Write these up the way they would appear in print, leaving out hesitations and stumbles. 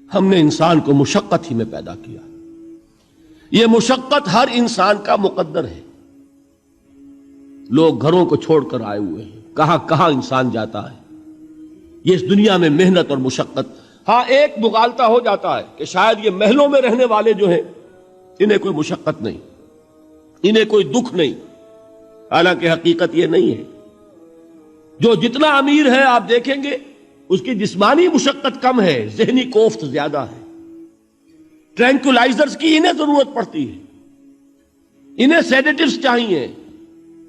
ہم نے انسان کو مشقت ہی میں پیدا کیا. یہ مشقت ہر انسان کا مقدر ہے. لوگ گھروں کو چھوڑ کر آئے ہوئے ہیں, کہاں کہاں انسان جاتا ہے. یہ اس دنیا میں محنت اور مشقت. ہاں ایک مغالطہ ہو جاتا ہے کہ شاید یہ محلوں میں رہنے والے جو ہیں انہیں کوئی مشقت نہیں, انہیں کوئی دکھ نہیں. حالانکہ حقیقت یہ نہیں ہے. جو جتنا امیر ہے آپ دیکھیں گے اس کی جسمانی مشقت کم ہے, ذہنی کوفت زیادہ ہے. ٹرینکولائزرز کی انہیں ضرورت پڑتی ہے, انہیں سیڈیٹیوز چاہیے.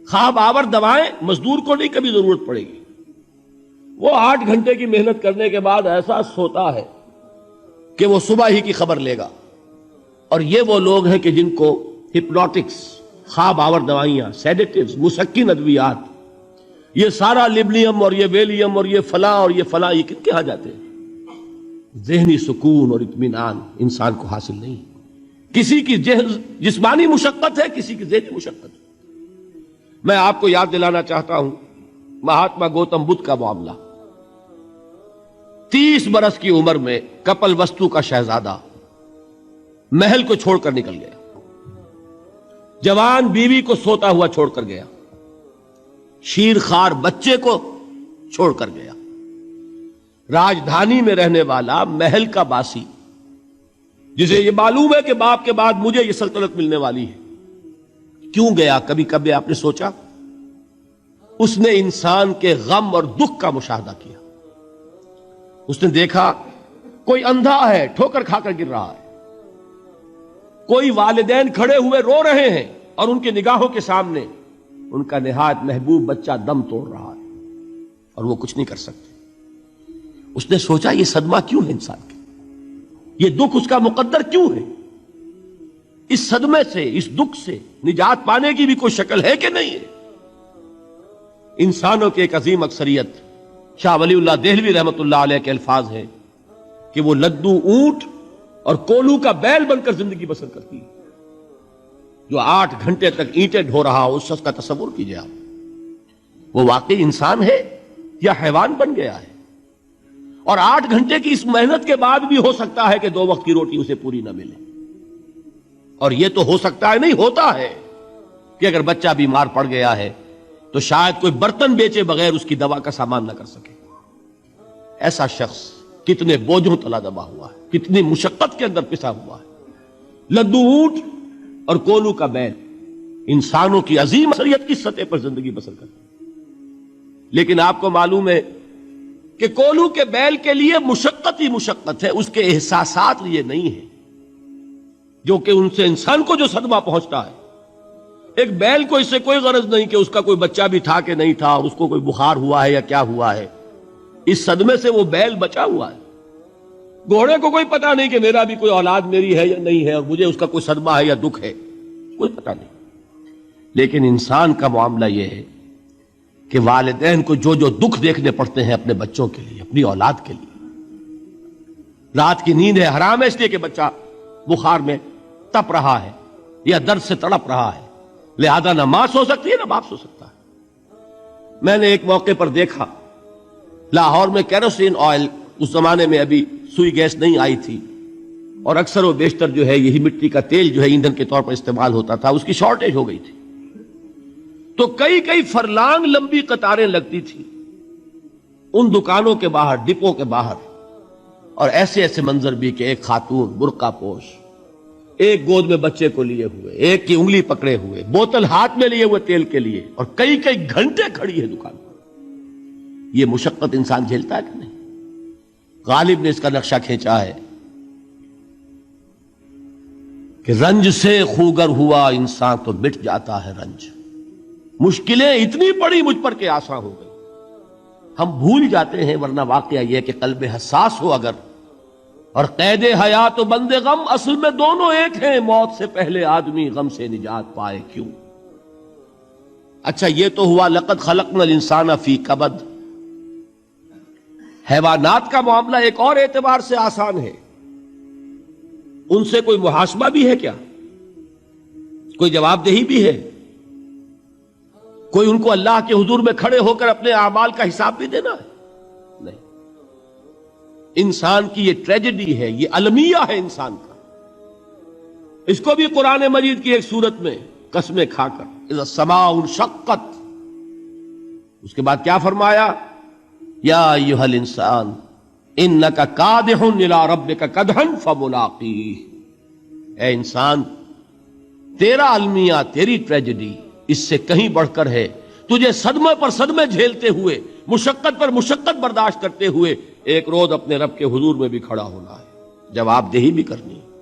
خواب آور دوائیں مزدور کو نہیں کبھی ضرورت پڑے گی. وہ 8 گھنٹے کی محنت کرنے کے بعد احساس ہوتا ہے کہ وہ صبح ہی کی خبر لے گا. اور یہ وہ لوگ ہیں کہ جن کو ہپنوٹکس, خواب آور دوائیاں, سیڈیٹیوز, مسکن ادویات, یہ سارا لیبنیم اور یہ ویلیم اور یہ فلاں اور یہ فلاں, یہ کن کے ہاں جاتے ہیں. ذہنی سکون اور اطمینان انسان کو حاصل نہیں. کسی کی جسمانی مشقت ہے, کسی کی ذہنی مشقت ہے. میں آپ کو یاد دلانا چاہتا ہوں مہاتما گوتم بدھ کا معاملہ. 30 برس کی عمر میں کپل وستو کا شہزادہ محل کو چھوڑ کر نکل گیا. جوان بیوی کو سوتا ہوا چھوڑ کر گیا. شیر خوار بچے کو چھوڑ کر گیا. راجدھانی میں رہنے والا محل کا باسی, جسے یہ معلوم ہے کہ باپ کے بعد مجھے یہ سلطنت ملنے والی ہے, کیوں گیا؟ کبھی کبھی آپ نے سوچا؟ اس نے انسان کے غم اور دکھ کا مشاہدہ کیا. اس نے دیکھا کوئی اندھا ہے, ٹھوکر کھا کر گر رہا ہے. کوئی والدین کھڑے ہوئے رو رہے ہیں اور ان کی نگاہوں کے سامنے ان کا نہایت محبوب بچہ دم توڑ رہا ہے اور وہ کچھ نہیں کر سکتے. اس نے سوچا یہ صدمہ کیوں ہے انسان کے, یہ دکھ اس کا مقدر کیوں ہے؟ اس صدمے سے, اس دکھ سے نجات پانے کی بھی کوئی شکل ہے کہ نہیں ہے؟ انسانوں کی ایک عظیم اکثریت, شاہ ولی اللہ دہلوی رحمت اللہ علیہ کے الفاظ ہیں کہ وہ لدو اونٹ اور کولو کا بیل بن کر زندگی بسر کرتی ہے. جو 8 گھنٹے تک اینٹیں ڈھو رہا ہو, اس شخص کا تصور کیجئے آپ, وہ واقعی انسان ہے یا حیوان بن گیا ہے؟ اور 8 گھنٹے کی اس محنت کے بعد بھی ہو سکتا ہے کہ 2 وقت کی روٹی اسے پوری نہ ملے. اور یہ تو ہو سکتا ہے, نہیں ہوتا ہے کہ اگر بچہ بیمار پڑ گیا ہے تو شاید کوئی برتن بیچے بغیر اس کی دوا کا سامان نہ کر سکے. ایسا شخص کتنے بوجھوں تلا دبا ہوا ہے, کتنی مشقت کے اندر پسا ہوا ہے. لدو اونٹ اور کولو کا بیل انسانوں کی عظیم اکثریت کی سطح پر زندگی بسر کرتے ہیں. لیکن آپ کو معلوم ہے کہ کولو کے بیل کے لیے مشقت ہی مشقت ہے, اس کے احساسات یہ نہیں ہے جو کہ ان سے انسان کو جو صدمہ پہنچتا ہے. ایک بیل کو اس سے کوئی غرض نہیں کہ اس کا کوئی بچہ بھی تھا کہ نہیں تھا, اس کو کوئی بخار ہوا ہے یا کیا ہوا ہے. اس صدمے سے وہ بیل بچا ہوا ہے. گھوڑے کو کوئی پتہ نہیں کہ میرا بھی کوئی اولاد میری ہے یا نہیں ہے اور مجھے اس کا کوئی صدمہ ہے یا دکھ ہے, کوئی پتہ نہیں. لیکن انسان کا معاملہ یہ ہے کہ والدین کو جو جو دکھ دیکھنے پڑتے ہیں اپنے بچوں کے لیے, اپنی اولاد کے لیے. رات کی نیند ہے حرام ہے اس لیے کہ بچہ بخار میں تپ رہا ہے یا درد سے تڑپ رہا ہے, لہذا نہ ماں سو سکتی ہے نہ باپ سو سکتا ہے. میں نے ایک موقع پر دیکھا لاہور میں کیروسین آئل, اس زمانے میں ابھی سوئی گیس نہیں آئی تھی اور اکثر و بیشتر جو ہے یہی مٹی کا تیل جو ہے ایندھن کے طور پر استعمال ہوتا تھا, اس کی شارٹیج ہو گئی تھی. تو کئی فرلانگ لمبی قطاریں لگتی تھی ان دکانوں کے باہر, ڈپو کے باہر. اور ایسے منظر بھی کہ ایک خاتون برقع پوش, ایک گود میں بچے کو لیے ہوئے, ایک کی انگلی پکڑے ہوئے, بوتل ہاتھ میں لیے ہوئے تیل کے لیے, اور کئی گھنٹے کھڑی ہے دکان پر. یہ مشقت انسان جھیلتا ہے کہ نہیں؟ غالب نے اس کا نقشہ کھینچا ہے کہ رنج سے خوگر ہوا انسان تو مٹ جاتا ہے رنج. مشکلیں اتنی پڑی مجھ پر کہ آسان ہو گئی. ہم بھول جاتے ہیں, ورنہ واقعہ یہ کہ قلب حساس ہو اگر, اور قید حیات و بند غم اصل میں دونوں ایک ہیں. موت سے پہلے آدمی غم سے نجات پائے کیوں؟ اچھا یہ تو ہوا لقد خلقنا الانسان فی کبد. حیوانات کا معاملہ ایک اور اعتبار سے آسان ہے. ان سے کوئی محاسبہ بھی ہے کیا؟ کوئی جواب دہی بھی ہے؟ کوئی ان کو اللہ کے حضور میں کھڑے ہو کر اپنے اعمال کا حساب بھی دینا ہے؟ نہیں. انسان کی یہ ٹریجڈی ہے، یہ المیہ ہے انسان کا. اس کو بھی قرآن مجید کی ایک سورت میں قسمیں کھا کر اذا السماء انشقت، اس کے بعد کیا فرمایا؟ یا ایھا الانسان انک کادح الی ربک کدحا فملاقیہ. اے انسان، تیرا المیہ، تیری ٹریجڈی اس سے کہیں بڑھ کر ہے. تجھے صدمے پر صدمے جھیلتے ہوئے، مشقت پر مشقت برداشت کرتے ہوئے ایک روز اپنے رب کے حضور میں بھی کھڑا ہونا ہے، جواب دہی بھی کرنی ہے.